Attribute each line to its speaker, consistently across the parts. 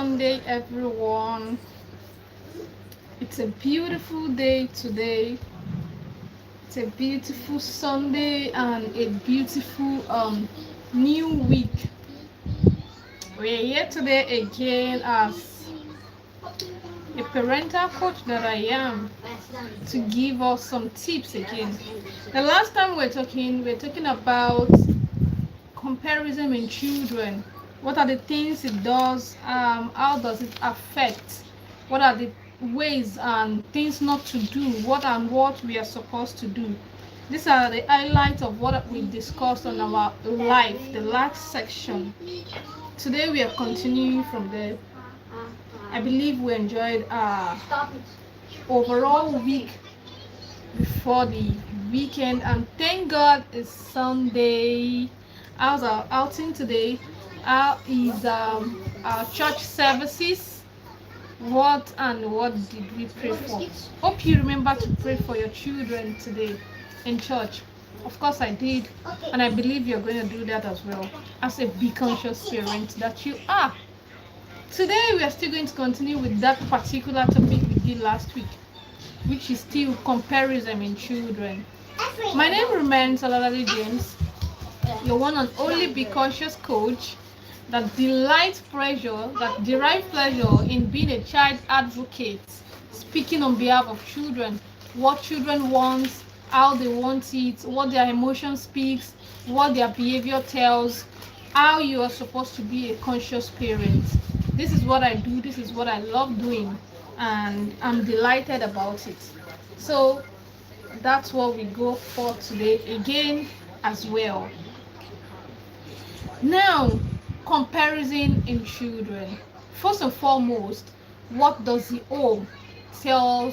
Speaker 1: Sunday, everyone. It's a beautiful day today. It's a beautiful Sunday and a beautiful new week. We're here today again as a parental coach that I am to give us some tips again. The last time we're talking about comparison in children. What are the things it does? How does it affect? What are the ways and things not to do? What we are supposed to do? These are the highlights of what we discussed on our life, the last section. Today we are continuing from there. I believe we enjoyed our overall week before the weekend, and thank God it's Sunday. How's our outing today? How is our church services? What did we pray for? Hope you remember to pray for your children today in church. Of course I did, and I believe you're going to do that as well as a Be Conscious parent that you are. Today we are still going to continue with that particular topic we did last week, which is still comparison in children. My name remains Alalali James, your one and only Be Conscious coach that derives pleasure in being a child advocate, speaking on behalf of children, what children want, how they want it, what their emotion speaks, what their behavior tells, how you are supposed to be a conscious parent. This is what I do, this is what I love doing, and I'm delighted about it. So that's what we go for today again as well. Now, comparison in children. First and foremost, what does the home tell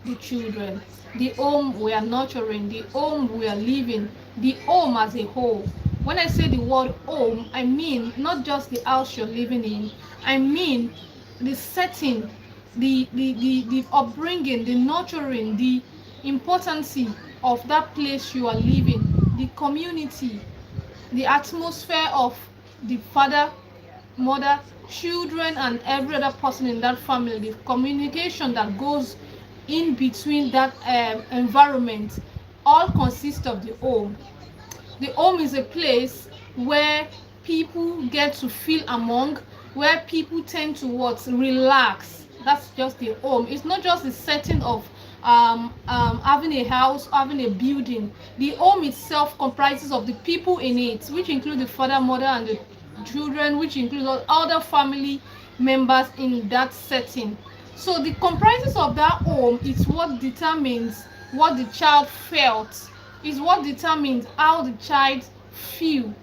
Speaker 1: the children? The home we are nurturing, the home we are living, the home as a whole. When I say the word home, I mean not just the house you're living in. I mean the setting, the upbringing, the nurturing, the importance of that place you are living, the community, the atmosphere of the father, mother, children, and every other person in that family, the communication that goes in between that environment, all consist of the home. The home is a place where people get to feel among, where people tend to relax. That's just the home. It's not just the setting of having a house, having a building. The home itself comprises of the people in it, which include the father, mother, and the children, which include other family members in that setting. So the comprises of that home is what determines what the child felt, is what determines how the child feel.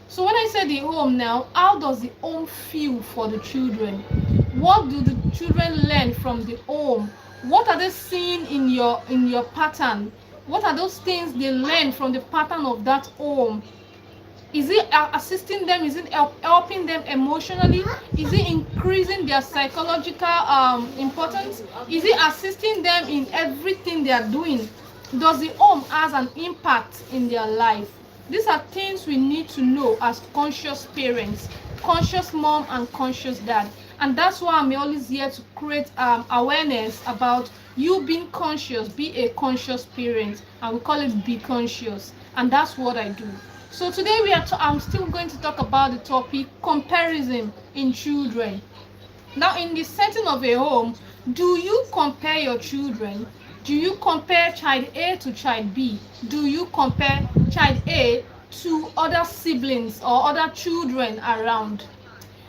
Speaker 1: So when I say the home now, how does the home feel for the children? What do the children learn from the home? What are they seeing in your pattern? What are those things they learn from the pattern of that home? Is it assisting them? Is it helping them emotionally? Is it increasing their psychological importance? Is it assisting them in everything they are doing? Does the home has an impact in their life? These are things we need to know as conscious parents, conscious mom and conscious dad. And that's why I'm always here to create awareness about you being conscious, be a conscious parent, and we call it Be Conscious. And that's what I do. So today I'm still going to talk about the topic comparison in children. Now, in the setting of a home, do you compare your children? Do you compare child A to child B? Do you compare child A to other siblings or other children around?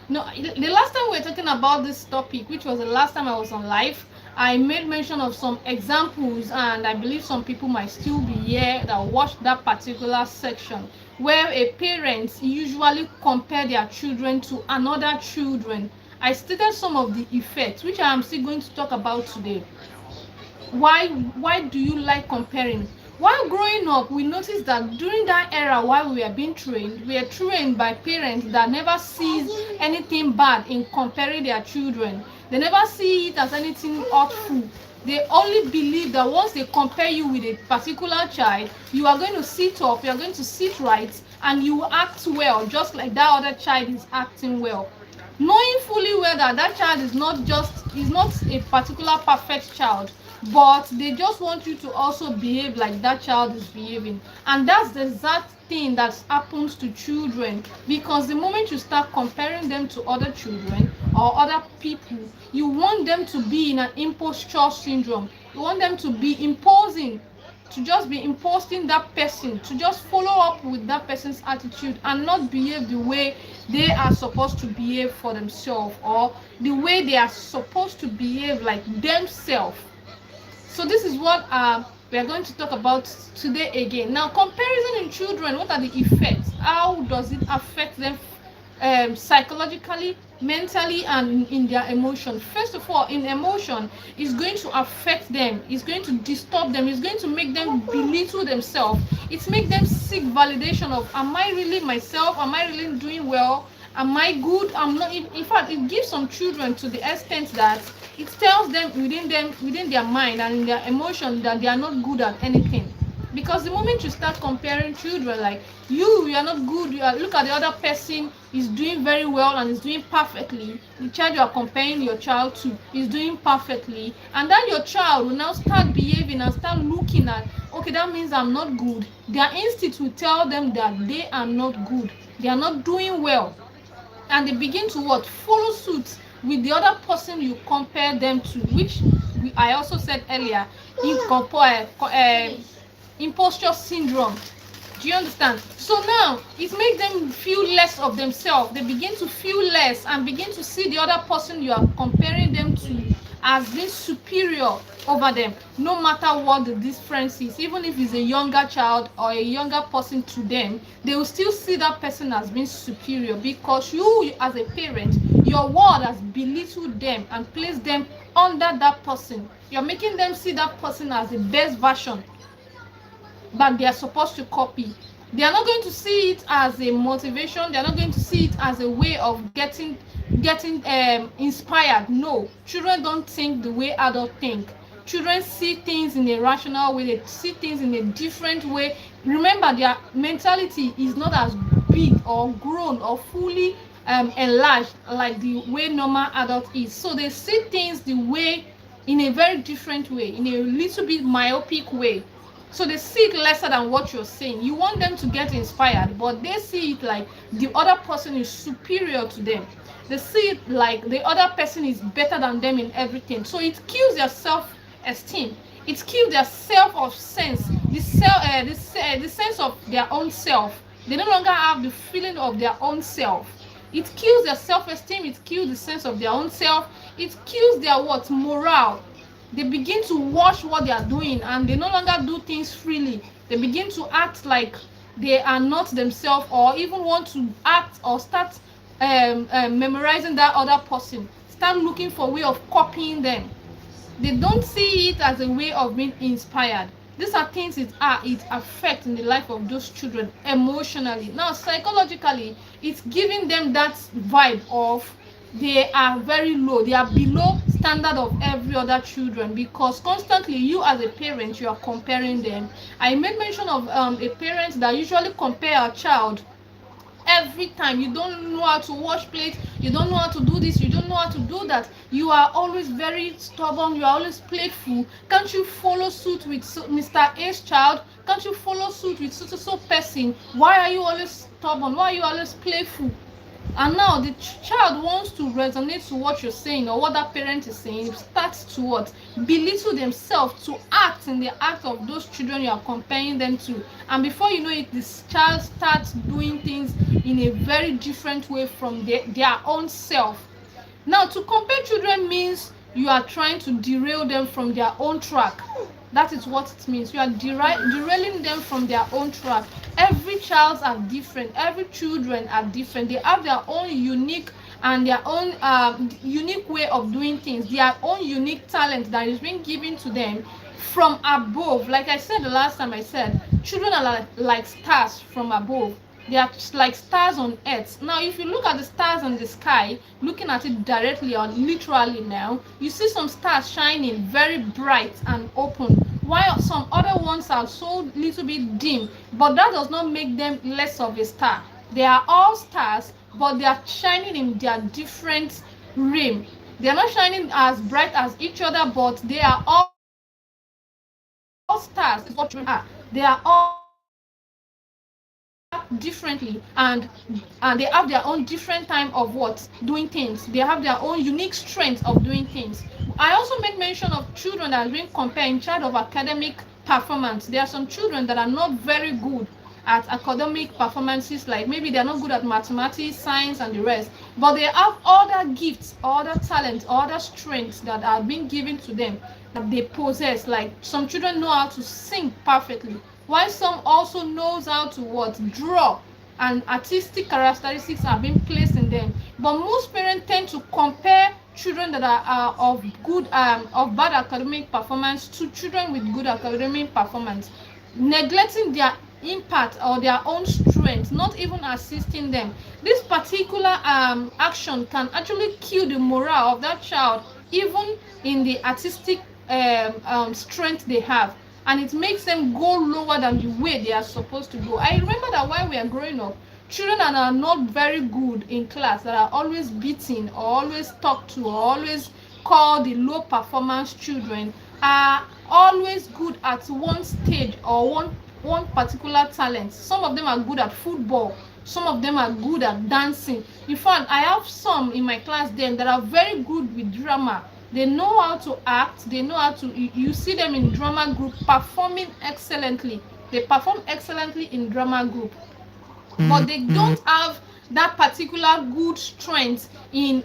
Speaker 1: No, the last time we were talking about this topic, which was the last time I was on live, I made mention of some examples, and I believe some people might still be here that watched that particular section, where a parent usually compare their children to another children. I stated some of the effects, which I am still going to talk about today. Why do you like comparing? While growing up, we noticed that during that era, while we are being trained, we are trained by parents that never sees anything bad in comparing their children. They never see it as anything hurtful. They only believe that once they compare you with a particular child, you are going to sit up, you are going to sit right, and you act well, just like that other child is acting well. knowing fully well that that child is not a particular perfect child, but they just want you to also behave like that child is behaving. And that's the exact thing that happens to children, because the moment you start comparing them to other children or other people, you want them to be in an imposture syndrome. You want them to be imposing, to just be imposing that person, to just follow up with that person's attitude and not behave the way they are supposed to behave for themselves, or the way they are supposed to behave like themselves. So this is what we are going to talk about today again. Now, comparison in children, what are the effects? How does it affect them psychologically, mentally, and in their emotion? First of all, in emotion, it's going to affect them, it's going to disturb them, it's going to make them belittle themselves. It's make them seek validation of, am I really myself? Am I really doing well? Am I good? I'm not. In fact, it gives some children to the extent that it tells them, within their mind and in their emotion, that they are not good at anything. Because the moment you start comparing children, like you are not good, look at the other person is doing very well and is doing perfectly. The child you are comparing your child to is doing perfectly, and then your child will now start behaving and start looking at, okay, that means I'm not good. Their instinct will tell them that they are not good, they are not doing well, and they begin to what? Follow suit with the other person you compare them to, which I also said earlier, imposture syndrome. Do you understand? So now it makes them feel less of themselves. They begin to feel less and begin to see the other person you are comparing them to as being superior over them, no matter what the difference is. Even if it's a younger child or a younger person to them, they will still see that person as being superior, because you as a parent, your word has belittled them and placed them under that person. You're making them see that person as the best version that they are supposed to copy. They are not going to see it as a motivation. They are not going to see it as a way of getting inspired. No, children don't think the way adults think. Children see things in a rational way. They see things in a different way. Remember, their mentality is not as big or grown or fully enlarged like the way normal adult is. So they see things the way, in a very different way, in a little bit myopic way. So they see it lesser than what you're saying. You want them to get inspired, but they see it like the other person is superior to them. They see it like the other person is better than them in everything. So it kills their self-esteem. It kills their sense, the sense of their own self. They no longer have the feeling of their own self. It kills their self-esteem. It kills the sense of their own self. It kills their morale. They begin to watch what they are doing, and they no longer do things freely. They begin to act like they are not themselves, or even want to act or start memorizing that other person, start looking for a way of copying them. They don't see it as a way of being inspired. These are things it affects in the life of those children emotionally. Now, psychologically, it's giving them that vibe of they are very low, they are below standard of every other children, because constantly you as a parent, you are comparing them. I made mention of a parent that usually compare a child every time. You don't know how to wash plates, you don't know how to do this, you don't know how to do that, you are always very stubborn, you are always playful. Can't you follow suit with Mr. A's child? Can't you follow suit with so person? Why are you always stubborn? Why are you always playful? And now the child wants to resonate to what you're saying or what that parent is saying. It starts to what? Belittle themselves, to act in the act of those children you are comparing them to. And before you know it, this child starts doing things in a very different way from their own self. Now, to compare children means you are trying to derail them from their own track. That is what it means. You are derailing them from their own track. Every child are different. Every children are different. They have their own unique and their own unique way of doing things. Their own unique talent that is being given to them from above. Like I said the last time, I said children are like stars from above. They are like stars on earth. Now, if you look at the stars in the sky, looking at it directly or literally now, you see some stars shining very bright and open, while some other ones are so little bit dim. But that does not make them less of a star. They are all stars, but they are shining in their different realm. They are not shining as bright as each other, but they are all stars. This is what children are. They are all differently, and they have their own different time of what doing things. They have their own unique strength of doing things. I also make mention of children that are being compared in charge of academic performance. There are some children that are not very good at academic performances, like maybe they're not good at mathematics, science, and the rest, but they have other gifts, other talents, other strengths that are being given to them that they possess. Like some children know how to sing perfectly, while some also knows how to what draw, and artistic characteristics are being placed in them. But most parents tend to compare children that are of good of bad academic performance to children with good academic performance, neglecting their impact or their own strength, not even assisting them. This particular action can actually kill the morale of that child, even in the artistic strength they have, and it makes them go lower than the way they are supposed to go. I remember that while we are growing up, children that are not very good in class, that are always beaten or always talked to or always called the low performance children, are always good at one stage or one particular talent. Some of them are good at football, some of them are good at dancing. In fact, I have some in my class then that are very good with drama. They know how to act, they know how to, you see them in drama group performing excellently. They perform excellently in drama group, but they don't have that particular good strength in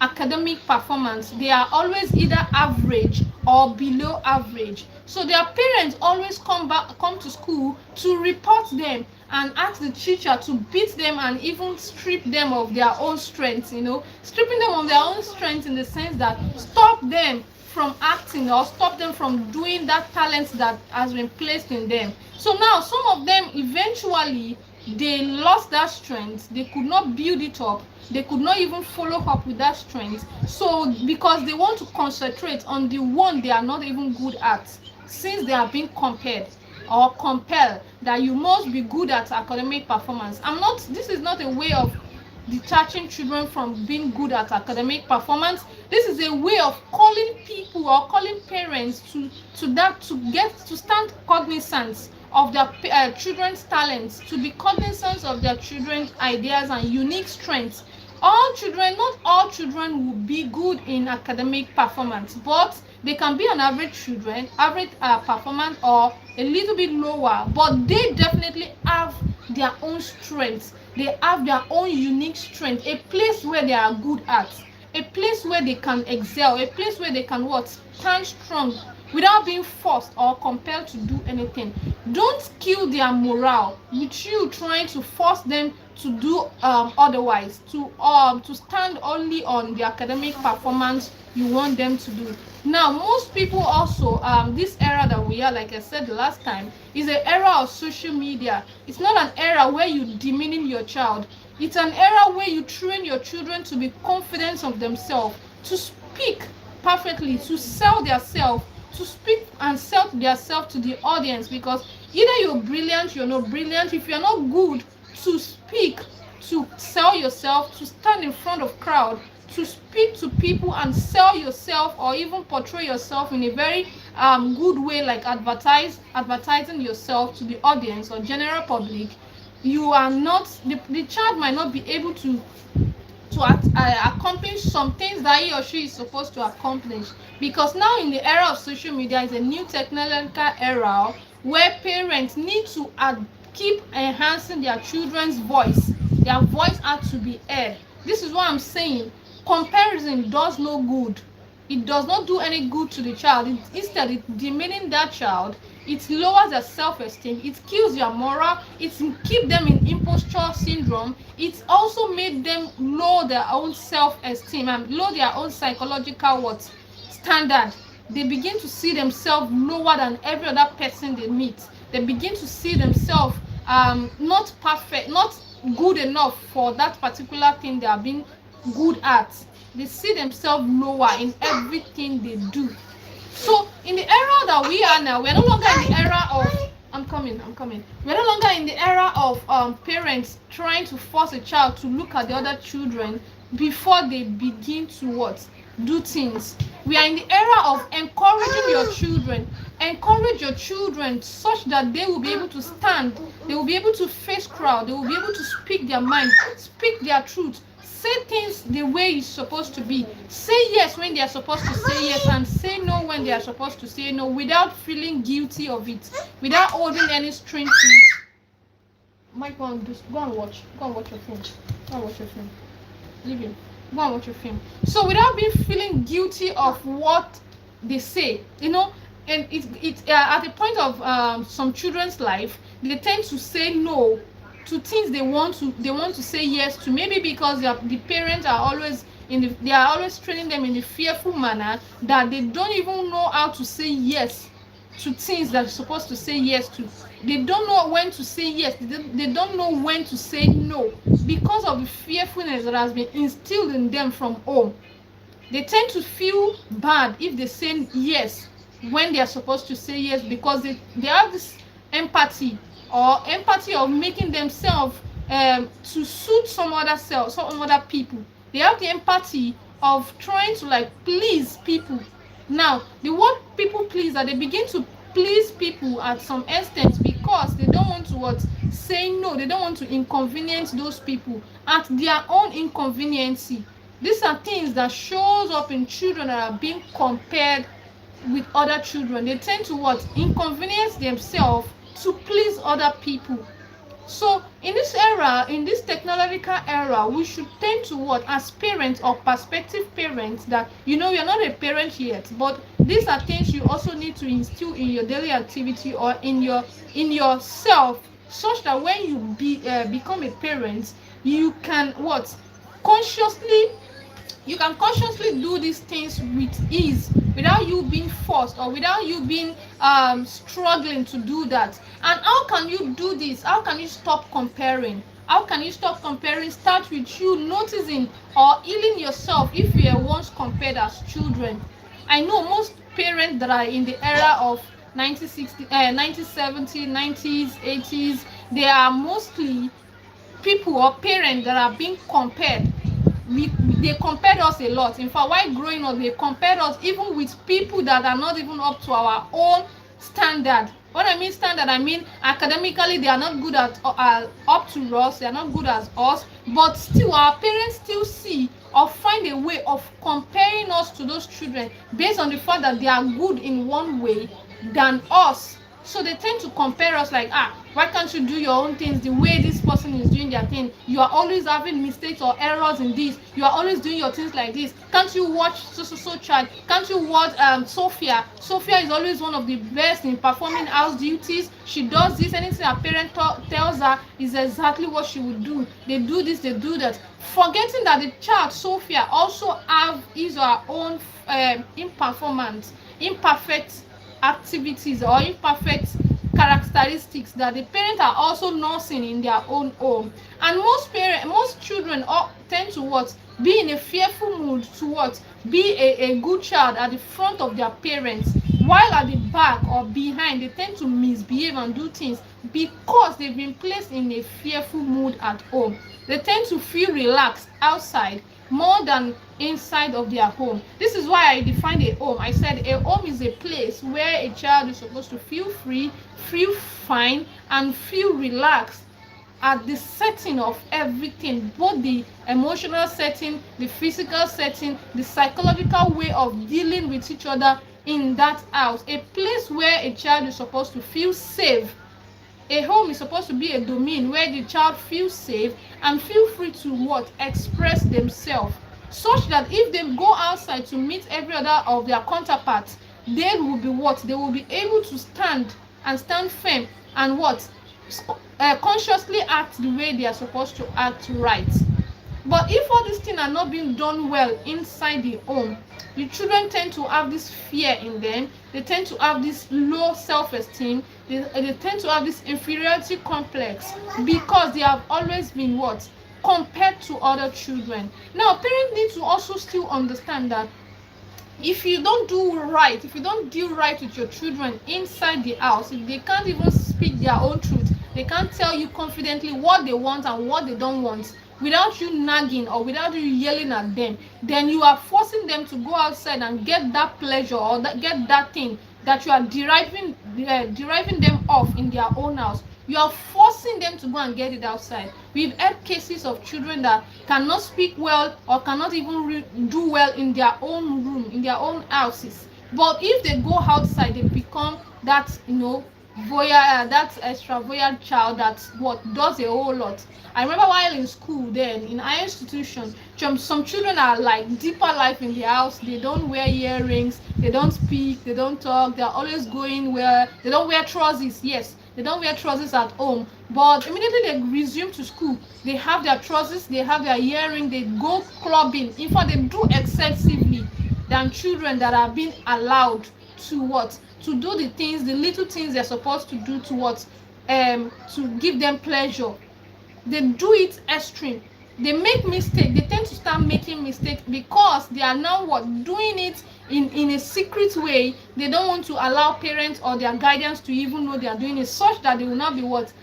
Speaker 1: academic performance. They are always either average or below average. So their parents always come to school to report them and ask the teacher to beat them and even strip them of their own strength, stripping them of their own strength in the sense that stop them from acting or stop them from doing that talent that has been placed in them. So now some of them eventually they lost that strength, they could not build it up, they could not even follow up with that strength. So because they want to concentrate on the one they are not even good at, since they are being compared or compelled that you must be good at academic performance. This is not a way of detaching children from being good at academic performance. This is a way of calling people or calling parents to stand cognizant of their children's talents, to be cognizant of their children's ideas and unique strengths. Not all children will be good in academic performance, but they can be an average performance or a little bit lower, but they definitely have their own strengths. They have their own unique strength, a place where they are good at, a place where they can excel, a place where they can stand strong without being forced or compelled to do anything. Don't kill their morale with you trying to force them to do otherwise, to stand only on the academic performance you want them to do. Now, most people also, this era that we are, like I said the last time, is an era of social media. It's not an era where you demeaning your child. It's an era where you train your children to be confident of themselves, to speak perfectly, to sell themselves, to speak and sell themselves to the audience, because either you're brilliant, you're not brilliant. If you're not good to speak, to sell yourself, to stand in front of crowd, to speak to people and sell yourself, or even portray yourself in a very good way, like advertising yourself to the audience or general public, you are not, the child might not be able to accomplish some things that he or she is supposed to accomplish. Because now in the era of social media is a new technological era where parents need to keep enhancing their children's voice. Their voice has to be heard. This is what I'm saying. Comparison does no good. It does not do any good to the child. Instead, it demeaning that child. It lowers their self-esteem. It kills their moral. It keeps them in imposture syndrome. It also made them lower their own self-esteem and lower their own psychological standard. They begin to see themselves lower than every other person they meet. They begin to see themselves not perfect, not good enough for that particular thing they are being good at. They see themselves lower in everything they do. So in the era that we are now, we're no longer in the era of I'm coming. We're no longer in the era of parents trying to force a child to look at the other children before they begin to what? Do things. We are in the era of encouraging your children. Encourage your children such that they will be able to stand, they will be able to face crowd, they will be able to speak their mind, speak their truth, say things the way it's supposed to be, say yes when they are supposed to say yes, and say no when they are supposed to say no, without feeling guilty of it, without holding any string to it. Mike, go and watch your film. Go and watch your film. Leave him. Go and watch your film. So without being feeling guilty of what they say, and it at the point of some children's life, they tend to say no to things they want to say yes to, maybe because the parents are always they are always training them in a fearful manner that they don't even know how to say yes to things that they're supposed to say yes to. They don't know when to say yes. They don't know when to say no because of the fearfulness that has been instilled in them from home. They tend to feel bad if they say yes when they are supposed to say yes, because they have this empathy of making themselves to suit some other people. They have the empathy of trying to please people. Now the word people please, that they begin to please people at some extent because they don't want to say no. They don't want to inconvenience those people at their own inconvenience. These are things that shows up in children that are being compared with other children. They tend to inconvenience themselves to please other people. So in this era, in this technological era, we should tend to as parents or prospective parents, that you're not a parent yet, but these are things you also need to instill in your daily activity or in yourself, such that when you become a parent, you can consciously do these things with ease, without you being forced or without you being struggling to do that. And how can you do this? How can you stop comparing? Start with you noticing or healing yourself if you were once compared as children. I know most parents that are in the era of 1960, 1970, 90s, 80s, they are mostly people or parents that are being compared. They compared us a lot. In fact, while growing up, they compared us even with people that are not even up to our own standard. When I mean standard, I mean academically they are not good at up to us. They are not good as us, but still our parents still see or find a way of comparing us to those children based on the fact that they are good in one way than us. So they tend to compare us why can't you do your own things the way this person is doing their thing? You are always having mistakes or errors in this. You are always doing your things like this. Can't you watch so child? Can't you watch Sophia? Sophia is always one of the best in performing house duties. She does this. Anything her parent tells her is exactly what she would do. They do this, they do that. Forgetting that the child Sophia also have his or her own imperfect activities or imperfect characteristics that the parents are also nursing in their own home. And most children tend to be in a fearful mood to be a good child at the front of their parents, while at the back or behind they tend to misbehave and do things because they've been placed in a fearful mood at home. They tend to feel relaxed outside more than inside of their home. This is why I defined a home. I said a home is a place where a child is supposed to feel free, feel fine, and feel relaxed at the setting of everything, both the emotional setting, the physical setting, the psychological way of dealing with each other in that house. A place where a child is supposed to feel safe. A home is supposed to be a domain where the child feels safe and feel free to express themselves, such that if they go outside to meet every other of their counterparts, they will be they will be able to stand firm and consciously act the way they are supposed to act right. But if all these things are not being done well inside the home, the children tend to have this fear in them. They tend to have this low self-esteem. They tend to have this inferiority complex because they have always been compared to other children. Now, parents need to also still understand that if you don't do right, if you don't deal right with your children inside the house, if they can't even speak their own truth. They can't tell you confidently what they want and what they don't want without you nagging or without you yelling at them. Then you are forcing them to go outside and get that pleasure or get that thing that you are deriving them off in their own house. You are forcing them to go and get it outside. We've had cases of children that cannot speak well or cannot even do well in their own room, in their own houses. But if they go outside, they become that, that extravagant child that what does a whole lot. I remember while in school, then in higher institution, some children are like deeper life in their house. They don't wear earrings, they don't speak, they don't talk, they're always going where they don't wear trousers. Yes, they don't wear trousers at home, but immediately they resume to school, they have their trousers, they have their earring, they go clubbing. In fact, they do excessively than children that are being allowed to what to do the things, the little things they're supposed to do to what to give them pleasure. They do it extreme. They make mistake. They tend to start making mistakes because they are now what doing it in a secret way. They don't want to allow parents or their guardians to even know they are doing it, such that they will not be what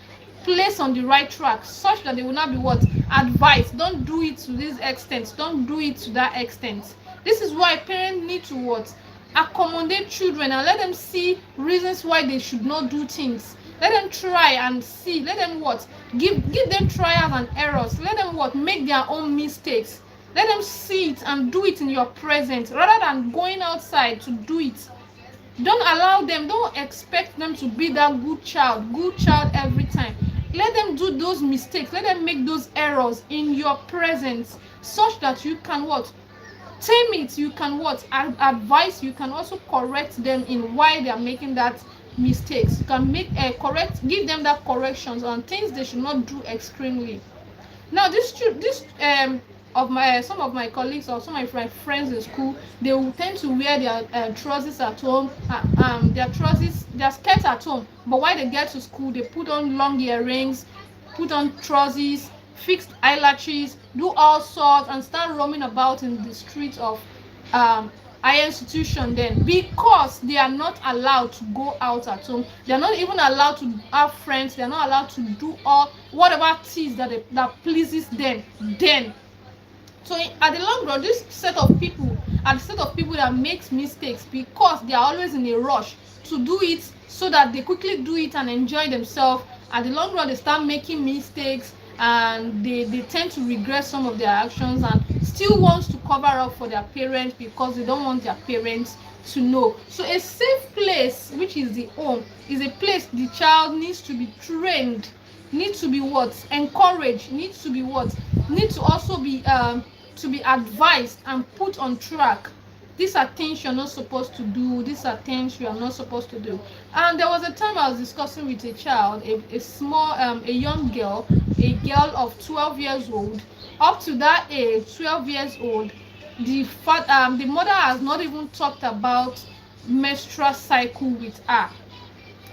Speaker 1: placed on the right track, such that they will not be what advised. Don't do it to this extent. Don't do it to that extent. This is why parents need to what accommodate children and let them see reasons why they should not do things. Let them try and see. Let them what give them trials and errors. Let them what make their own mistakes. Let them see it and do it in your presence rather than going outside to do it. Don't allow them, don't expect them to be that good child every time. Let them do those mistakes. Let them make those errors in your presence, such that you can what tame it. You can what advise. You can also correct them in why they are making that mistakes. You can make give them that corrections on things they should not do extremely. Now this of my some of my colleagues or some of my friends in school, they will tend to wear their trousers at home, their skirts at home, but while they get to school, they put on long earrings, put on trousers, fixed eyelashes, do all sorts, and start roaming about in the streets of higher institution, then because they are not allowed to go out at home. They are not even allowed to have friends. They are not allowed to do all whatever it is that pleases them. Then so at the long run, this set of people are the set of people that makes mistakes because they are always in a rush to do it so that they quickly do it and enjoy themselves. At the long run, they start making mistakes and they tend to regret some of their actions and still wants to cover up for their parents because they don't want their parents to know. So a safe place, which is the home, is a place the child needs to be trained, needs to be what encouraged, needs to be what needs to also be to be advised and put on track. These are things you're not supposed to do. These are things you are not supposed to do. And there was a time I was discussing with a child, a young girl, a girl of 12 years old. Up to that age, 12 years old, the mother has not even talked about menstrual cycle with her.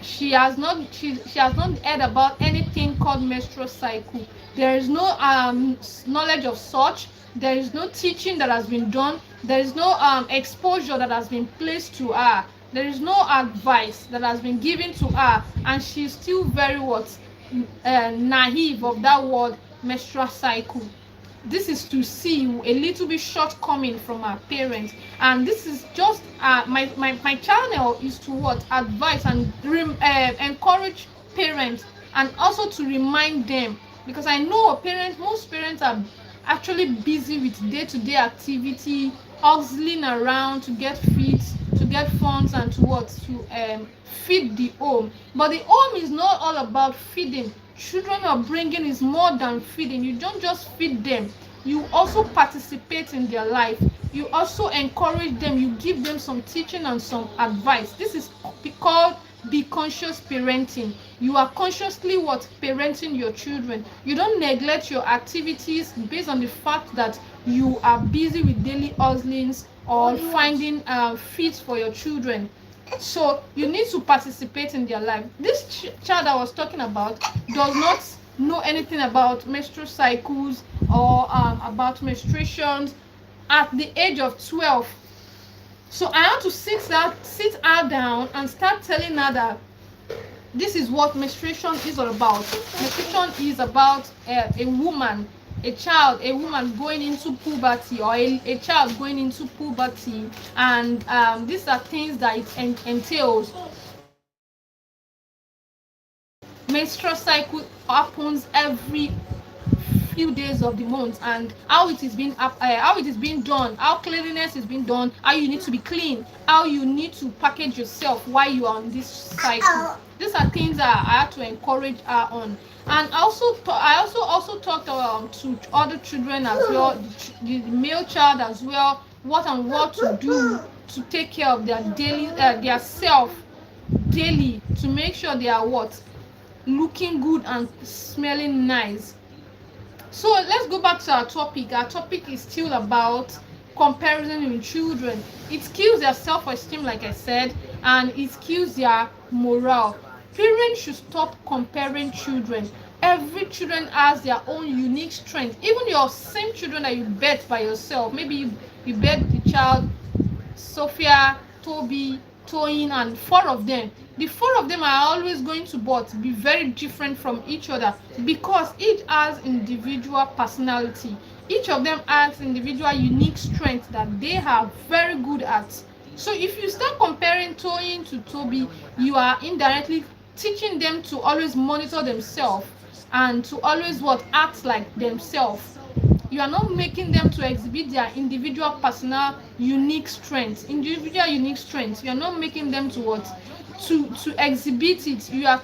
Speaker 1: She has not heard about anything called menstrual cycle. There is no knowledge of such. There is no teaching that has been done. There is no exposure that has been placed to her. There is no advice that has been given to her, and she's still very naive of that word menstrual cycle. This is to see a little bit shortcoming from our parents, and this is just my channel is to advise and encourage parents, and also to remind them, because I know most parents are actually busy with day-to-day activity, hustling around to get fit, to get funds, and to feed the home. But the home is not all about feeding. Children are bringing is more than feeding. You don't just feed them, you also participate in their life. You also encourage them. You give them some teaching and some advice. This is called be conscious parenting. You are consciously parenting your children. You don't neglect your activities based on the fact that you are busy with daily hustlings or finding feeds for your children. So you need to participate in their life. This child I was talking about does not know anything about menstrual cycles or about menstruations at the age of 12. So I had to sit her down and start telling her that this is what menstruation is all about. Menstruation is about a woman, a woman going into puberty, or a child going into puberty, and these are things that it entails. Menstrual cycle happens every few days of the month, and how it is being done, how cleanliness is being done, how you need to be clean, how you need to package yourself while you are on this cycle. These are things that I had to encourage her on. And I also talked to other children as well, the male child as well, what to do to take care of their daily their self daily, to make sure they are looking good and smelling nice. So let's go back to our topic. Our topic is still about comparison in children. It kills their self-esteem, like I said, and it kills their morale. Parents should stop comparing children. Every children has their own unique strength. Even your same children that you bet by yourself, maybe you bet the child Sophia, Toby, Toyin, and four of them. The four of them are always going to be very different from each other, because each has individual personality. Each of them has individual unique strengths that they are very good at. So if you start comparing Toyin to Toby, you are indirectly teaching them to always monitor themselves and to always act like themselves. You are not making them to exhibit their individual personal unique strengths. You are not making them to exhibit it. You are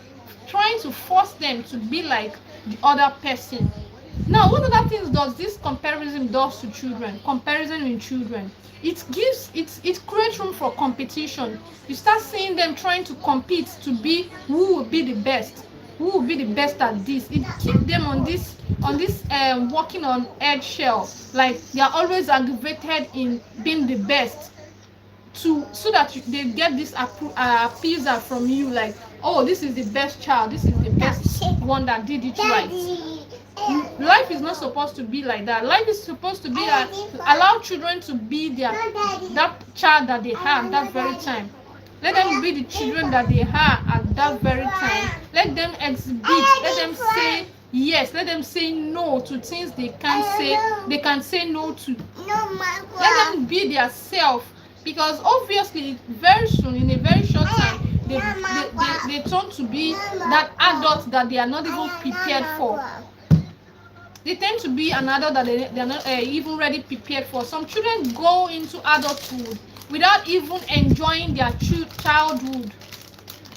Speaker 1: trying to force them to be like the other person. Now, what other things does this comparison does to children? Comparison in children. It creates room for competition. You start seeing them trying to compete to be who will be the best. Who will be the best at this? It keeps them on this walking on eggshell, like they are always aggravated in being the best, so that they get this appeasal from you, like, oh, this is the best child, this is the best one that did it right. Life is not supposed to be like that. Life is supposed to be allow children to be that child that they have that very time. Let them be the children that they are at that very time. Let them exhibit. Let them say yes. Let them say no to things they can't say. They can say no to. Let them be their self, because obviously very soon, in a very short time, they turn to be that adult that they are not even prepared for. They tend to be an adult that they are not even ready prepared for. Some children go into adulthood without even enjoying their childhood.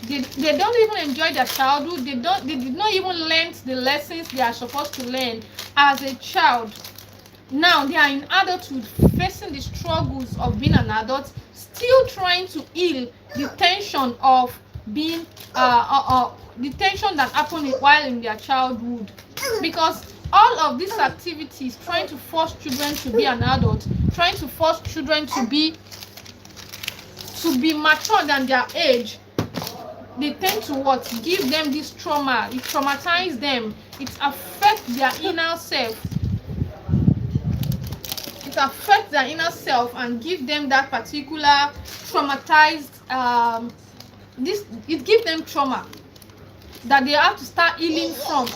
Speaker 1: They don't even enjoy their childhood. They did not even learn the lessons they are supposed to learn as a child. Now they are in adulthood, facing the struggles of being an adult, still trying to heal the tension of being the tension that happened while in their childhood. Because all of these activities, trying to force children to be an adult, trying to force children to be mature than their age, they tend to give them this trauma. It traumatizes them. It affects their inner self. It affects their inner self and give them that particular traumatized it gives them trauma that they have to start healing from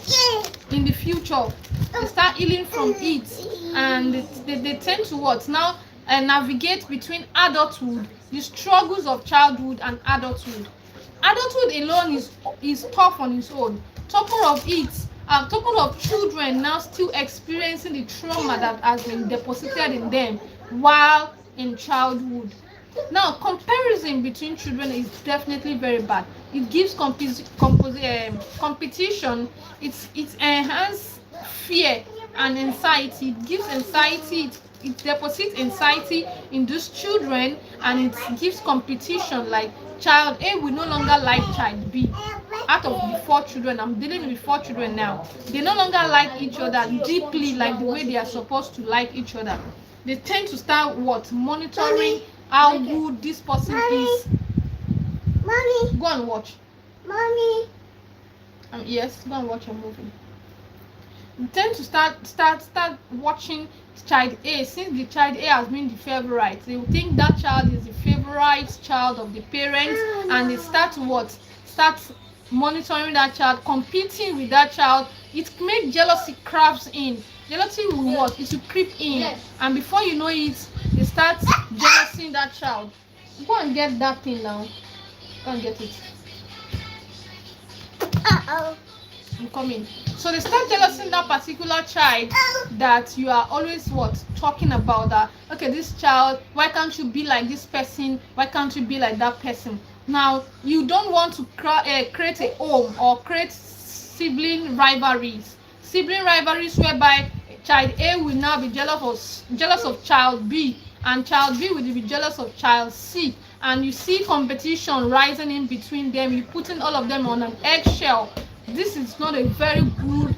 Speaker 1: in the future. They start healing from it, and they tend to now navigate between adulthood, the struggles of childhood, and adulthood. Adulthood alone is tough on its own. Top of children now still experiencing the trauma that has been deposited in them while in childhood. Now, comparison between children is definitely very bad. It gives competition. It enhances fear and anxiety. It gives anxiety. It deposits anxiety in those children, and it gives competition. Like, child A will no longer like child B. Out of the 4 children, I'm dealing with 4 children now. They no longer like each other deeply, like the way they are supposed to like each other. They tend to start monitoring how good this person is.
Speaker 2: Mommy.
Speaker 1: Go and watch.
Speaker 2: Mommy.
Speaker 1: Yes, go and watch a movie. They tend to start watching child A. Since the child A has been the favorite, they will think that child is the favorite child of the parents, and they start monitoring that child, competing with that child. It makes jealousy creeps in. Jealousy will what? It will creep in, and before you know it, they start jealousing that child. Go and get that thing now. Go and get it. I'm coming. So they start jealousing that particular child that you are always what? Talking about that. Okay, this child, why can't you be like this person? Why can't you be like that person? Now, you don't want to create a home or create sibling rivalries. Sibling rivalries whereby child A will now be jealous of child B, and child B will be jealous of child C, and you see competition rising in between them. You putting all of them on an eggshell. This is not a very good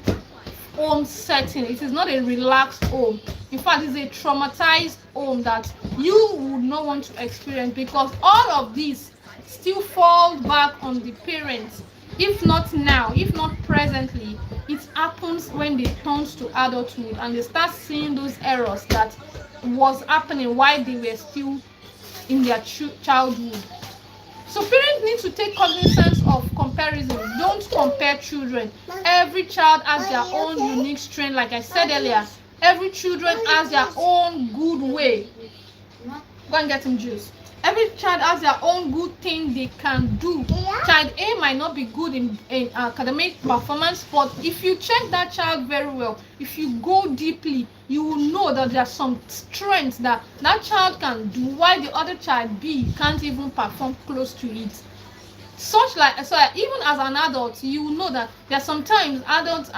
Speaker 1: home setting. It is not a relaxed home. In fact, it's a traumatized home that you would not want to experience, because all of this still falls back on the parents. If not now, if not presently, it happens when they turn to adulthood and they start seeing those errors that was happening while they were still in their childhood. So parents need to take cognizance of comparison. Don't compare children. Every child has their own unique strength. Like I said earlier, every children has their own good way. Go and get him juice. Every child has their own good thing they can do. Child A might not be good in academic performance, but if you check that child very well, if you go deeply, you will know that there are some strengths that that child can do while the other child B can't even perform close to it. So even as an adult, you will know that there are sometimes adults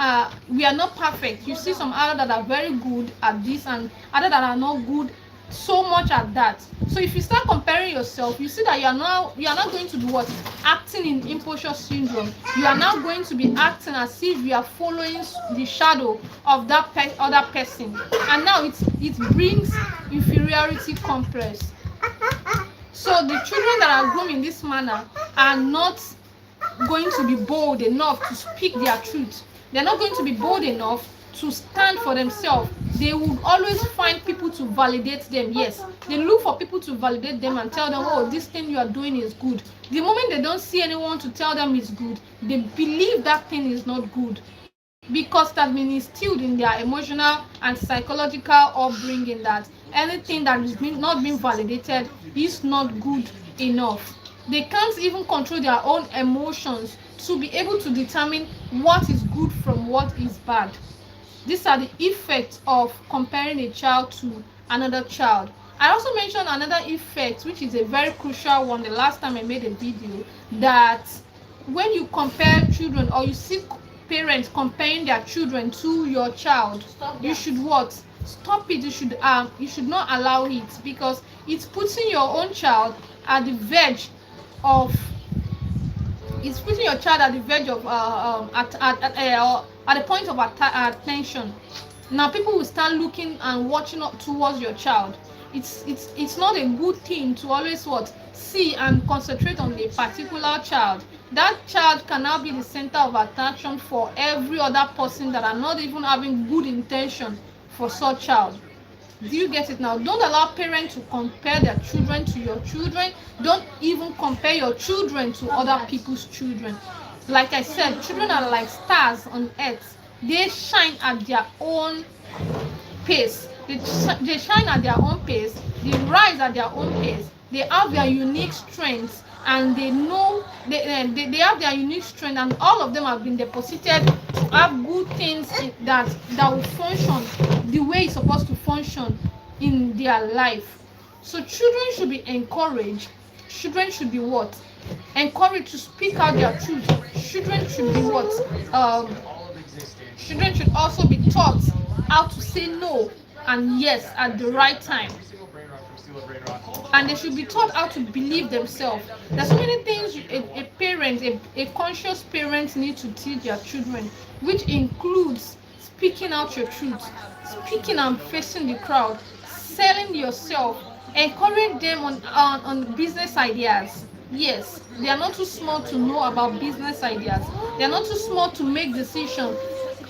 Speaker 1: we are not perfect. You see some adults that are very good at this and others that are not good so much at that. So if you start comparing yourself, you see that you are not going to be what? Acting in imposture syndrome. You are now going to be acting as if you are following the shadow of that other person, and now it brings inferiority complex. So the children that are grown in this manner are not going to be bold enough to speak their truth. They're not going to be bold enough to stand for themselves. They would always find people to validate them. Yes, they look for people to validate them and tell them, oh, this thing you are doing is good. The moment they don't see anyone to tell them it's good, they believe that thing is not good, because that been instilled in their emotional and psychological upbringing that anything that is not being validated is not good enough. They can't even control their own emotions to be able to determine what is good from what is bad. These are the effects of comparing a child to another child. I also mentioned another effect, which is a very crucial one the last time I made a video, that when you compare children or you see parents comparing their children to your child, you should what? Stop it. You should not allow it, because it's putting your own child at the verge of at the point of attention. Now people will start looking and watching up towards your child. It's not a good thing to always what? See and concentrate on a particular child. That child can now be the center of attention for every other person that are not even having good intention for such child. Do you get it now? Don't allow parents to compare their children to your children. Don't even compare your children to other people's children. Like I said, children are like stars on earth. They shine at their own pace. They shine at their own pace. They rise at their own pace. They have their unique strengths, and they know they have their unique strength, and all of them have been deposited to have good things that will function the way it's supposed to function in their life. So children should be encouraged. Children should be what? Encouraged to speak out their truth. Children should be what? Children should also be taught how to say no and yes at the right time. And they should be taught how to believe themselves. There's so many things a conscious parent needs to teach their children, which includes speaking out your truth, speaking and facing the crowd, selling yourself, encourage them on business ideas. Yes, they are not too small to know about business ideas. They are not too small to make decisions.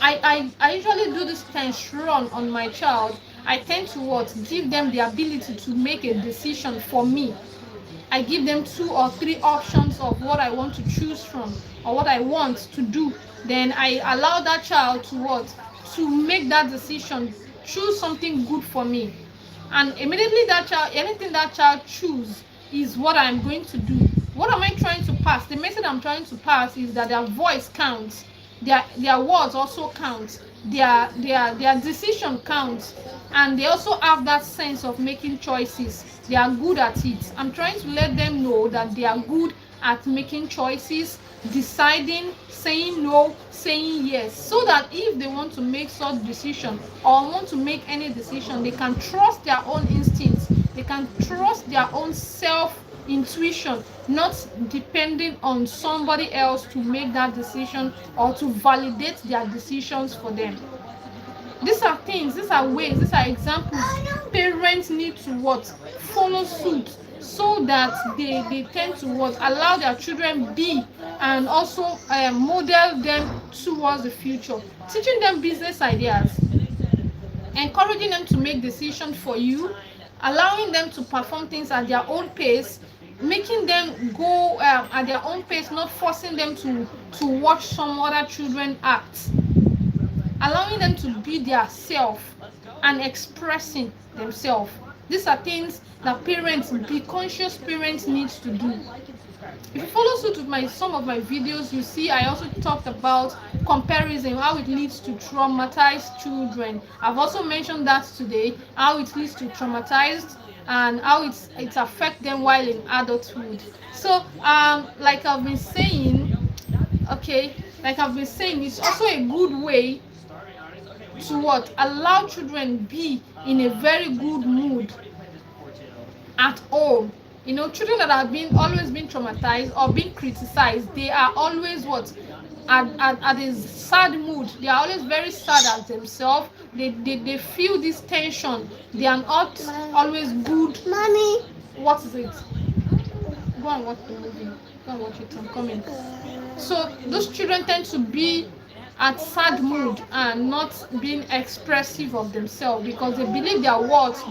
Speaker 1: I usually do this tension on my child. I tend to give them the ability to make a decision for me. I give them 2 or 3 options of what I want to choose from or what I want to do. Then I allow that child to what? To make that decision, choose something good for me. And immediately that child, anything that child choose is what I'm going to do. What am I trying to pass? The message I'm trying to pass is that their voice counts, their words also count, their decision counts, and they also have that sense of making choices. They are good at it. I'm trying to let them know that they are good at making choices, deciding, saying no, saying yes, so that if they want to make such decision or want to make any decision, they can trust their own instincts, they can trust their own self intuition, not depending on somebody else to make that decision or to validate their decisions for them. These are things, these are ways, these are examples parents need to what? Follow suit, so that they tend to what? Allow their children be, and also model them towards the future. Teaching them business ideas, encouraging them to make decisions for you, allowing them to perform things at their own pace, making them go at their own pace, not forcing them to watch some other children act, allowing them to be their self and expressing themselves. These are things that parents, be conscious parents, needs to do. If you follow suit with some of my videos, you see I also talked about comparison, how it leads to traumatized children. I've also mentioned that today, how it leads to traumatized and how it affects them while in adulthood. So like I've been saying, it's also a good way to what? Allow children be in a very good mood at home. Children that have always been traumatized or been criticized, they are always what? At a sad mood. They are always very sad at themselves. They feel this tension. They are not always good.
Speaker 2: Mommy.
Speaker 1: What is it? Go and watch the movie. Go and watch it. I'm coming. So those children tend to be at sad mood and not being expressive of themselves because they believe their words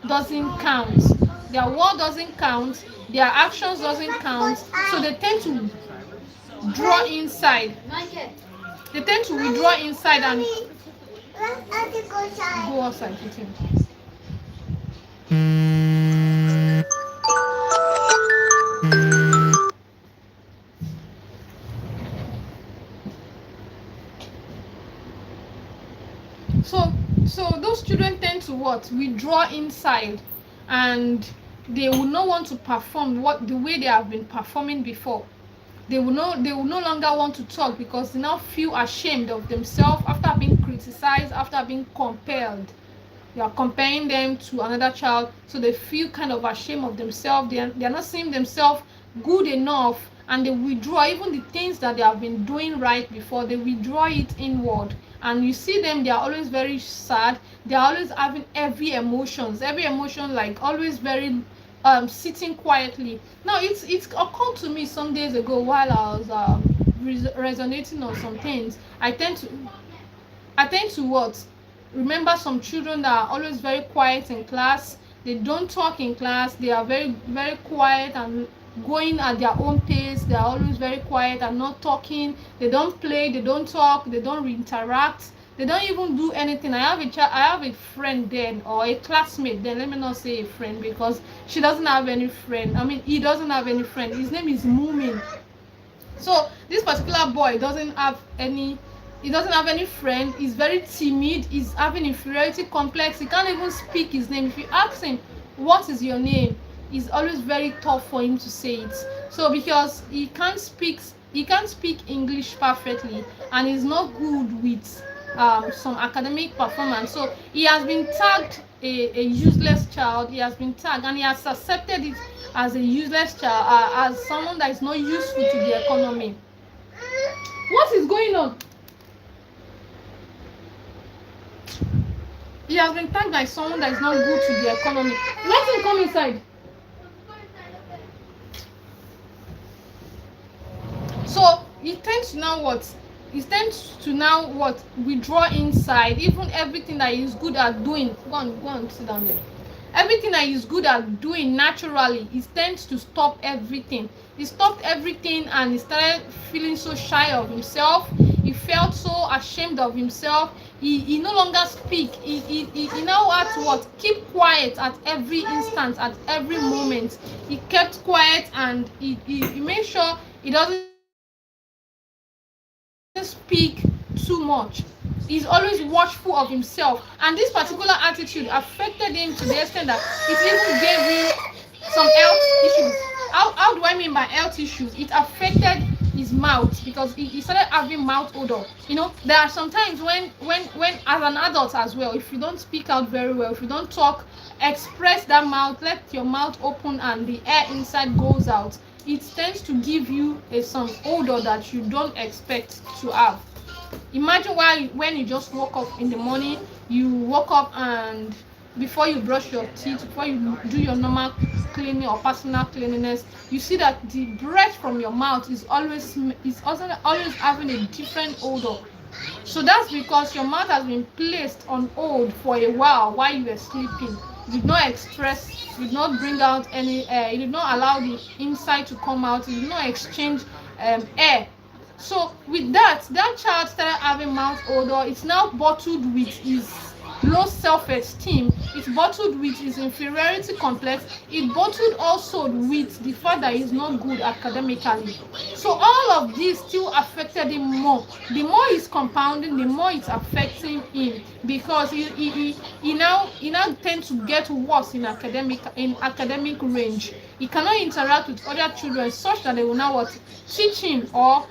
Speaker 1: doesn't count. Their word doesn't count, their actions doesn't count, so they tend to draw inside. They tend to withdraw inside and go outside with him. So those children tend to what? Withdraw inside, and they will not want to perform the way they have been performing before. They will no longer want to talk because they now feel ashamed of themselves after being criticized, after being compelled. You are comparing them to another child, so they feel kind of ashamed of themselves. They are not seeing themselves good enough, and they withdraw. Even the things that they have been doing right before, they withdraw it inward. And you see them, they are always very sad. They are always having every emotion, like always very sitting quietly. Now it's occurred to me some days ago while I was resonating on some things. I tend to what? Remember some children that are always very quiet in class. They don't talk in class. They are very, very quiet and going at their own pace. They are always very quiet and not talking. They don't play. They don't talk. They don't interact. They don't even do anything. I have a friend then, or a classmate then. Let me not say a friend because she doesn't have any friend. He doesn't have any friend. His name is Moomin. So this particular boy doesn't have any friend. He's very timid. He's having inferiority complex. He can't even speak his name. If you ask him, what is your name? It's always very tough for him to say it. So because he can't speak English perfectly, and he's not good with some academic performance. So he has been tagged a useless child. He has been tagged, and he has accepted it as a useless child, as someone that is not useful to the economy. What is going on? He has been tagged by someone that is not good to the economy. Let him come inside. So he tends to now what? Withdraw inside. Even everything that he's good at doing. Go and sit down there. everything that he's good at doing naturally, he tends to stop everything. He stopped everything and he started feeling so shy of himself. He felt so ashamed of himself. He no longer speak. He now had to what? Keep quiet at every instant, at every moment. He kept quiet and he made sure he doesn't speak too much. He's always watchful of himself, and this particular attitude affected him to the extent that it even gave him some health issues. How do I mean by health issues? It affected his mouth because he started having mouth odor. There are some times when as an adult as well, if you don't speak out very well, if you don't talk, express that mouth, let your mouth open and the air inside goes out, it tends to give you some odor that you don't expect to have. Imagine when you just woke up in the morning, you woke up and before you brush your teeth, before you do your normal cleaning or personal cleanliness, you see that the breath from your mouth is always having a different odor. So that's because your mouth has been placed on hold for a while you were sleeping. You did not express, you did not bring out any air, you did not allow the inside to come out, you did not exchange air. So with that child started having mouth odor. It's now bottled with his low self-esteem. It's bottled with his inferiority complex. It bottled also with the fact that he's not good academically. So all of this still affected him more. The more he's compounding, the more it's affecting him, because he now tends to get worse in academic range. He cannot interact with other children such that they will now teach him or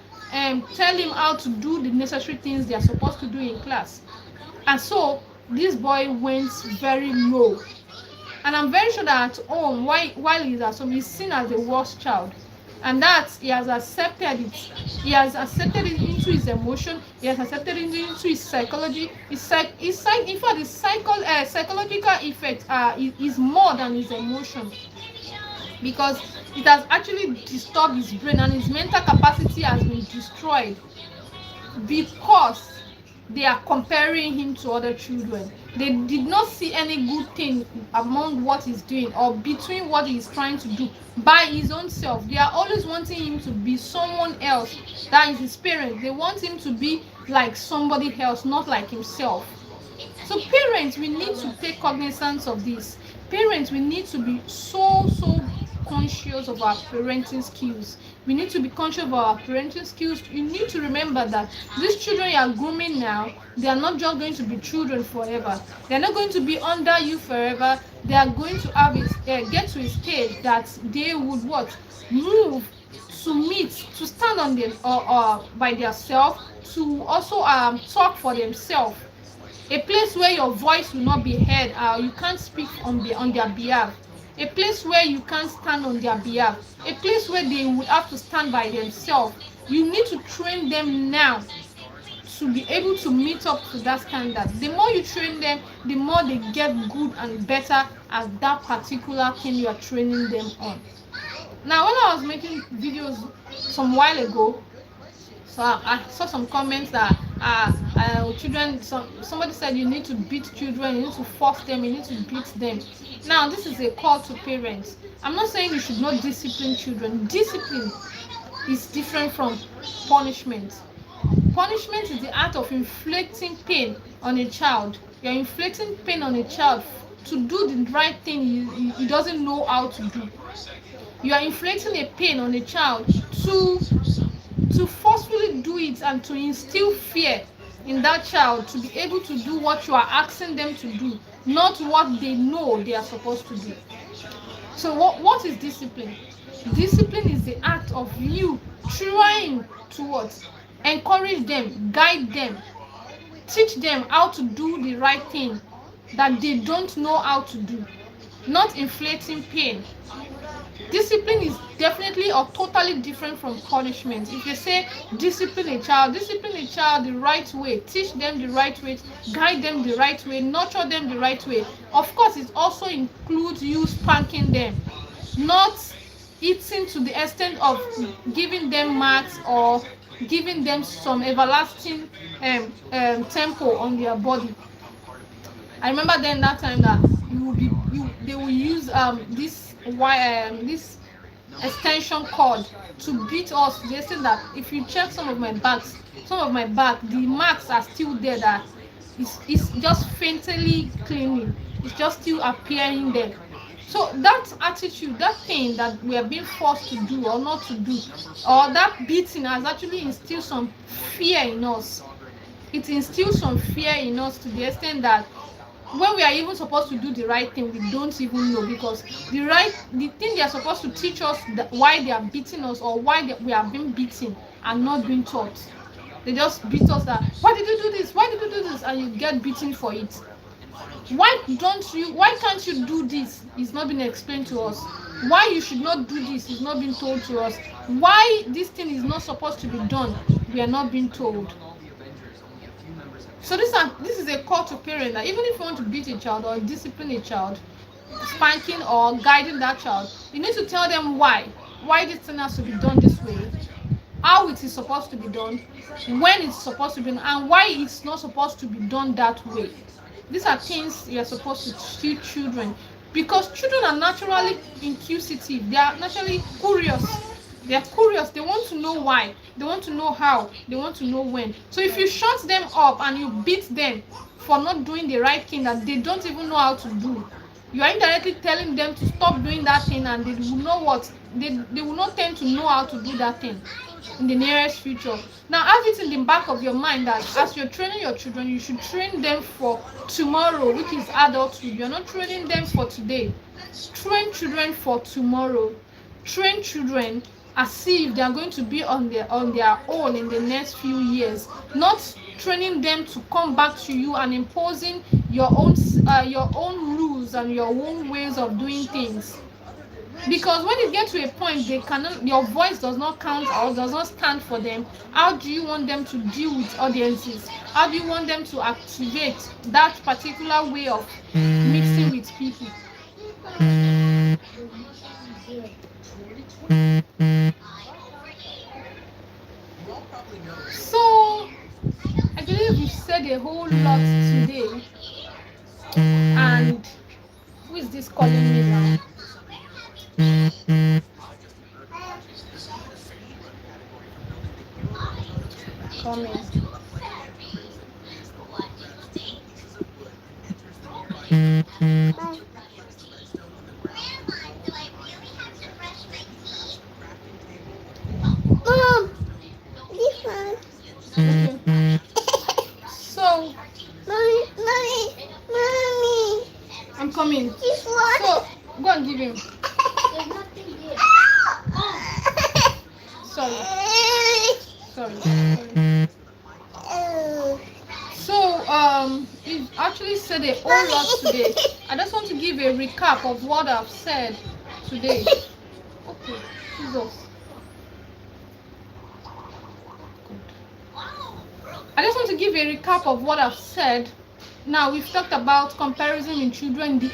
Speaker 1: tell him how to do the necessary things they are supposed to do in class. And so this boy went very low, and I'm very sure that at home, while he's at home, he's seen as the worst child, and that he has accepted it. He has accepted it into his emotion. He has accepted it into his psychology. In fact, the psychological effect is more than his emotion, because it has actually disturbed his brain, and his mental capacity has been destroyed because they are comparing him to other children. They did not see any good thing among what he's doing or between what he's trying to do by his own self. They are always wanting him to be someone else. That is his parents. They want him to be like somebody else, not like himself. So parents, we need to take cognizance of this. Parents, we need to be so conscious of our parenting skills. We need to be conscious of our parenting skills. You need to remember that these children you are grooming now, they are not just going to be children forever. They are not going to be under you forever. They are going to have get to a stage that they would move to meet, to stand on them or by themselves, to also talk for themselves. A place where your voice will not be heard, you can't speak on their behalf. A place where you can't stand on their behalf. A place where they will have to stand by themselves. You need to train them now to be able to meet up to that standard. The more you train them, the more they get good and better at that particular thing you are training them on. Now, when I was making videos some while ago, so I saw some comments that children, somebody said you need to beat children, you need to force them, you need to beat them. Now, this is a call to parents. I'm not saying you should not discipline children. Discipline is different from punishment. Punishment is the act of inflicting pain on a child. You're inflicting pain on a child to do the right thing he doesn't know how to do. You are inflicting a pain on a child to forcefully do it and to instill fear in that child to be able to do what you are asking them to do, not what they know they are supposed to do. So what is discipline? Discipline is the act of you trying to encourage them, guide them, teach them how to do the right thing that they don't know how to do, not inflicting pain. Discipline is definitely or totally different from punishment. If you say discipline a child the right way, teach them the right way, guide them the right way, nurture them the right way. Of course, it also includes you spanking them, not eating to the extent of giving them marks or giving them some everlasting tempo on their body. I remember then that time that they will use this extension cord to beat us to the extent that if you check some of my back, the marks are still there, that it's just faintly cleaning, it's just still appearing there. So that attitude, that thing that we are being forced to do or not to do, or that beating has actually instilled some fear in us. It instills some fear in us to the extent that when we are even supposed to do the right thing, we don't even know, because the thing they are supposed to teach us, why they are beating us or why we are being beaten, are not being taught. They just beat us that, why did you do this, why did you do this, and you get beaten for it. Why can't you do this, it's not being explained to us. Why you should not do this is not being told to us. Why this thing is not supposed to be done, we are not being told. So this is a call to parents that even if you want to beat a child or discipline a child, spanking or guiding that child, you need to tell them why this thing has to be done this way, how it is supposed to be done, when it's supposed to be done, and why it's not supposed to be done that way. These are things you're supposed to teach children, because children are naturally inquisitive. They are naturally curious. They are curious. They want to know why. They want to know how. They want to know when. So if you shut them up and you beat them for not doing the right thing that they don't even know how to do, you are indirectly telling them to stop doing that thing, and they will know what they will not tend to know how to do that thing in the nearest future. Now have it in the back of your mind that as you're training your children, you should train them for tomorrow, which is adulthood. You're not training them for today. Train children for tomorrow. Train children as if they are going to be on their own in the next few years, not training them to come back to you and imposing your own rules and your own ways of doing things. Because when you get to a point your voice does not count or does not stand for them, how do you want them to deal with audiences? How do you want them to activate that particular way of mixing with people? So I believe we've said a whole lot today. And who is this calling me now? Coming.
Speaker 2: Mom, this one.
Speaker 1: Okay. So
Speaker 2: Mommy,
Speaker 1: I'm coming.
Speaker 2: this one.
Speaker 1: So go and give him.
Speaker 2: There's nothing there.
Speaker 1: Sorry. So we've actually said a whole lot today. I just want to give a recap of what I've said today. Okay, Jesus. I just want to give a recap of what I've said. Now we've talked about comparison in children, the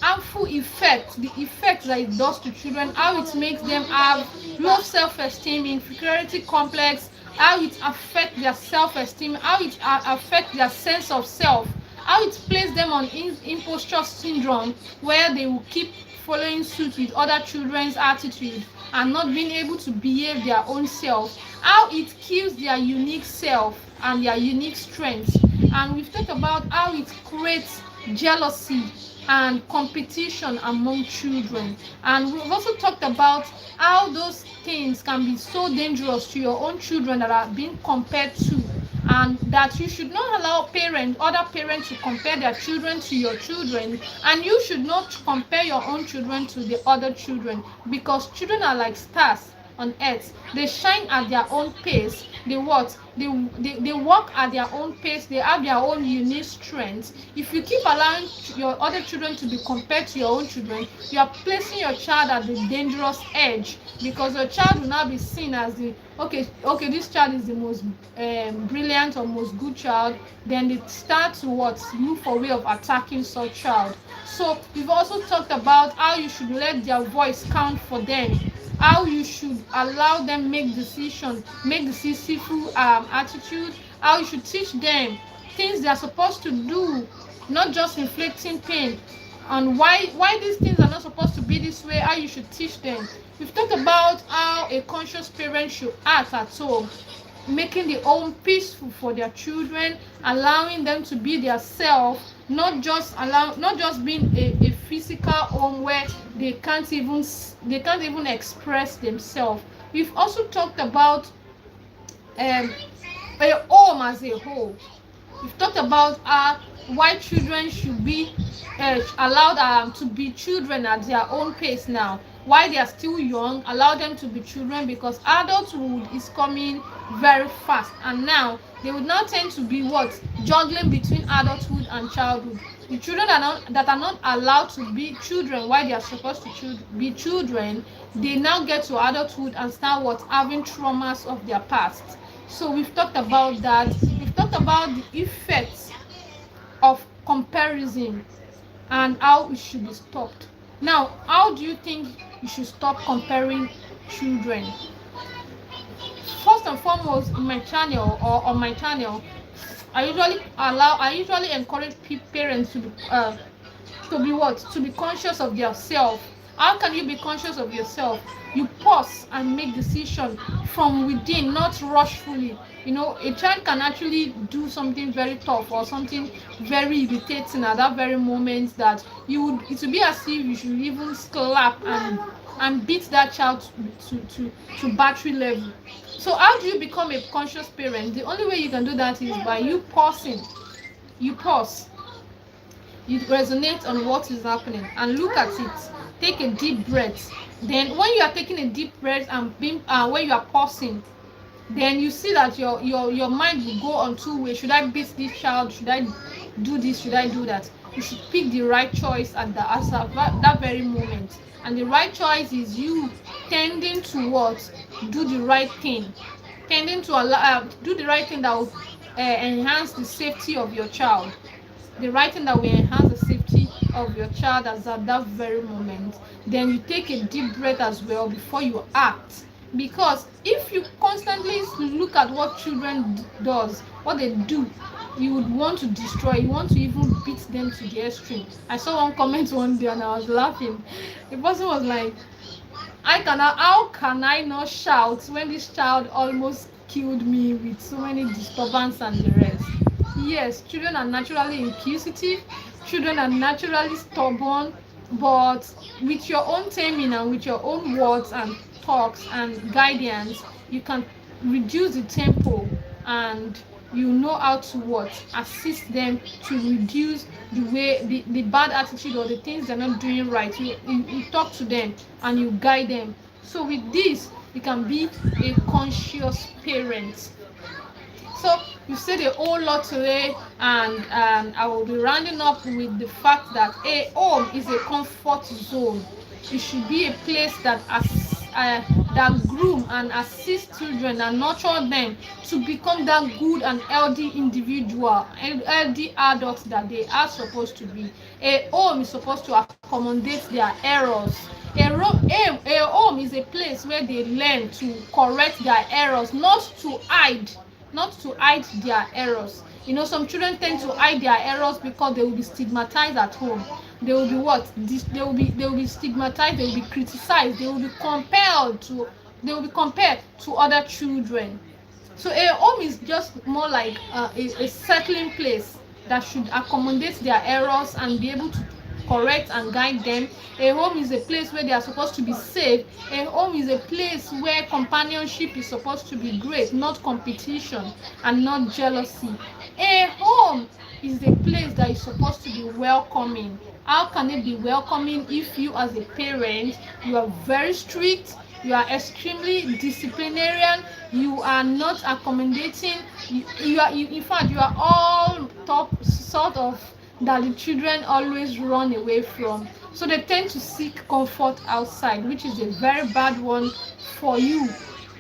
Speaker 1: harmful effect, the effect that it does to children, how it makes them have low self-esteem, inferiority complex, how it affects their self-esteem, how it affects their sense of self, how it places them on imposter syndrome, where they will keep following suit with other children's attitude and not being able to behave their own self, how it kills their unique self and their unique strengths. And we've talked about how it creates jealousy and competition among children. And we've also talked about how those things can be so dangerous to your own children that are being compared to, and that you should not allow other parents to compare their children to your children, and you should not compare your own children to the other children, because children are like stars on earth. They shine at their own pace. They walk at their own pace. They have their own unique strengths. If you keep allowing your other children to be compared to your own children, you are placing your child at the dangerous edge, because your child will now be seen as the okay, this child is the most brilliant or most good child. Then they start to look for a way of attacking such child. So we've also talked about how you should let their voice count for them, how you should allow them make decisive attitude, how you should teach them things they are supposed to do not just inflicting pain, and why these things are not supposed to be this way, how you should teach them. We've talked about how a conscious parent should act at home, making the home peaceful for their children, allowing them to be their self, not just being a physical home where they can't even express themselves. We've also talked about um, a home as a whole. We've talked about why children should be allowed to be children at their own pace now. Why they are still young, allow them to be children, because adulthood is coming very fast, and now they would now tend to be what, juggling between adulthood and childhood. The children that are not allowed to be children while they are supposed to be children, they now get to adulthood and start what, having traumas of their past. So we've talked about that. We've talked about the effects of comparison and how it should be stopped. Now, how do you think you should stop comparing children? First and foremost, in my channel or on my channel, I usually encourage parents to be conscious of yourself. How can you be conscious of yourself? You pause and make decision from within, not rushfully. A child can actually do something very tough or something very irritating at that very moment, that it would be as if you should even slap and beat that child to battery level. So how do you become a conscious parent? The only way you can do that is by you pausing. You pause, you resonate on what is happening and look at it. Take a deep breath. Then when you are taking a deep breath and when you are pausing, then you see that your mind will go on two ways. Should I beat this child? Should I do this? Should I do that? You should pick the right choice at that very moment. And the right choice is you tending to what? Do the right thing. Tending to do the right thing that will enhance the safety of your child. The right thing that will enhance the safety of your child at that very moment. Then you take a deep breath as well before you act. Because if you constantly look at what children does, what they do, you would want to destroy. You want to even beat them to the extreme. I saw one comment one day and I was laughing. The person was like, how can I not shout when this child almost killed me with so many disturbance and the rest? Yes, children are naturally inquisitive. Children are naturally stubborn. But with your own taming and with your own words and talks and guidance, you can reduce the tempo, and you know how to assist them to reduce the bad attitude or the things they're not doing right. You talk to them and you guide them. So with this, you can be a conscious parent. So you said a whole lot today, and I will be rounding up with the fact that a home is a comfort zone. It should be a place that groom and assist children and nurture them to become that good and healthy individual, healthy adults that they are supposed to be. A home is supposed to accommodate their errors. A home is a place where they learn to correct their errors, not to hide their errors. Some children tend to hide their errors because they will be stigmatized at home. They will be what? They will be stigmatized. They will be criticized. They will be compared to other children. So a home is just more like a settling place that should accommodate their errors and be able to correct and guide them. A home is a place where they are supposed to be safe. A home is a place where companionship is supposed to be great, not competition and not jealousy. A home is a place that is supposed to be welcoming. How can it be welcoming if you as a parent, you are very strict, you are extremely disciplinarian, you are not accommodating, in fact you are all top sort of that the children always run away from. So they tend to seek comfort outside, which is a very bad one for you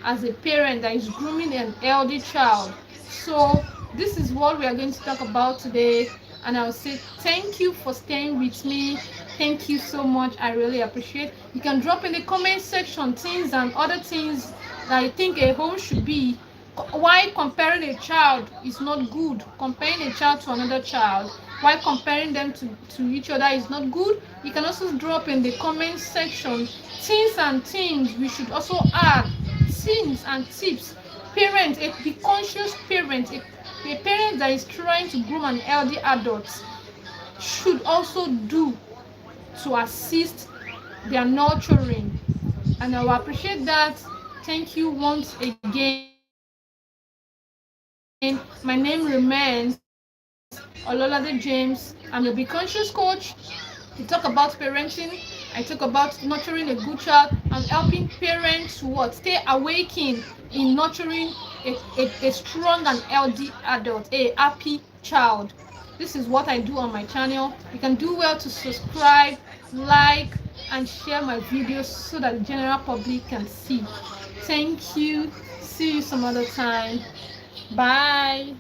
Speaker 1: as a parent that is grooming an healthy child. So this is what we are going to talk about today, and I will say thank you for staying with me. Thank you so much. I really appreciate. You can drop in the comment section things and other things that you think a home should be, why comparing a child is not good. Comparing a child to another child, why comparing them to each other is not good. You can also drop in the comment section things and things we should also add, things and tips parents, be conscious parent, a parent that is trying to groom an healthy adult should also do to assist their nurturing. And I will appreciate that. Thank you once again. My name remains Ololade James. I'm your Be Conscious coach. We talk about parenting. I talk about nurturing a good child. I'm helping parents to what? Stay awakened in nurturing a strong and healthy adult, a happy child. This is what I do on my channel. You can do well to subscribe, like, and share my videos so that the general public can see. Thank you. See you some other time. Bye.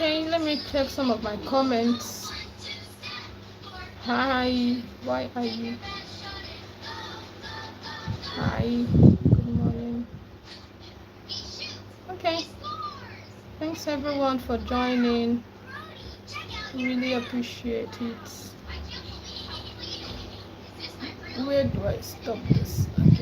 Speaker 1: Okay, let me check some of my comments. Hi, why are you? Hi, good morning. Okay, thanks everyone for joining. Really appreciate it. Where do I stop this? Okay.